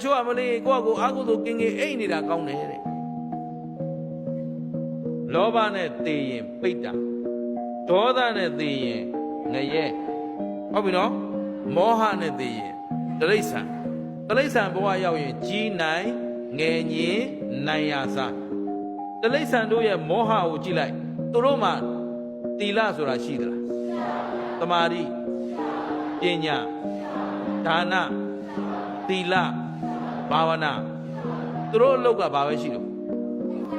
ချို့အမလေးကိုယ့်ကိုအာဟုသို့ကင်းကင်းအိတ်နေတာကောင်းတယ်တဲ့လောဘနဲ့သိရင်ပိတ်တာဒေါသနဲ့သိရင်ငရဲဟုတ်ပြီနော်မောဟနဲ့သိရင်တိရစ္ဆာန်ဘဝရောက်ရင်ကြီးနိုင်ငယ်ညင်နိုင်ရစားတိရစ္ဆာန်တို့ရဲ့မောဟကိုကြည့်လိုက်သူတို့မှာသီလဆိုတာရှိသလားသမာဓိပညာဒါနသီလဘာဝနာသူတို့အလုပ်ကဘာပဲရှိတော့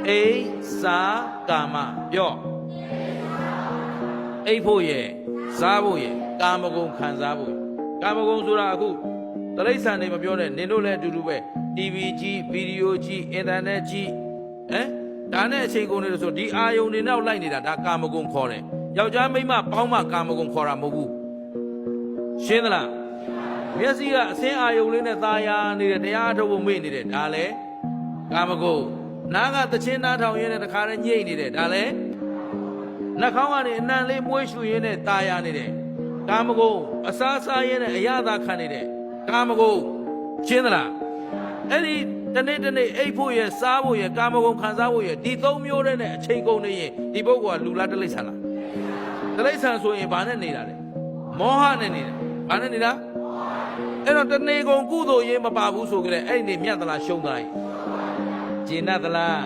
အိစာကာမပြောအိဖို့ရဲ့စားဖို့ရဲ့ကာမဂုဏ်ခံစားဖို့ကာမဂုဏ်ဆိုတာအခုတိရစ္ဆာန်တွေမပြောနဲ့နင်တို့လည်းအတူတူပဲ TV ကြည့်ဗီဒီယိုကြည့်အင်တာနက်ကြည့်ဒါနဲ့အချိန်ကုန်နေလို့ဆိုဒီအာယုန်တွေနောက်လိုက်နေတာဒါကာမဂုဏ်ခေါ်တယ်ယောက်ျားမိန်းမပေါင်းမှကာမဂုဏ်ခေါ်တာမဟုတ်ဘူးရှင်းသလားမျက်စိကအစင်းအာယုန်လေးနဲ့ตาရနေတယ်တရားထုတ်ဖို့မေ့နေတယ်ဒါလည်းကာမဂုဏ်နားကသချင်းနားထောင်ရင်းနဲ့တခါတည်းညှိနေတယ်ဒါလည်းနှာခေါင်းကနေအနံလေးမွေးရှူရင်းနဲ့ตาရနေတယ်ကာမဂုဏ်အစားစားရင်းနဲ့အရသာခံနေတယ်ကာမဂုဏ်ရှင်းသလားအဲ့ဒီတနေ့အိပ်ဖို့ရစားဖို့ရကာမဂုဏ်ခံစားဖို့ရဒီသုံးမျိုးနဲ့အချိန်ကုန်နေရင်ဒီပုဂ္ဂိုလ်ကလူလားတိရစ္ဆာန်လားတိရစ္ဆာန်ဆိုရင်ဘာနဲ့နေတာလဲမောဟနဲ့နေတာဘာနဲ့နေတာအဲ့တော့တနေ့ကုန်ကုသိုလ်ရေးမပါဘူးဆိုကြတဲ့အဲ့ဒီမြတ်သလားရှုံးသလားကျင်납သလား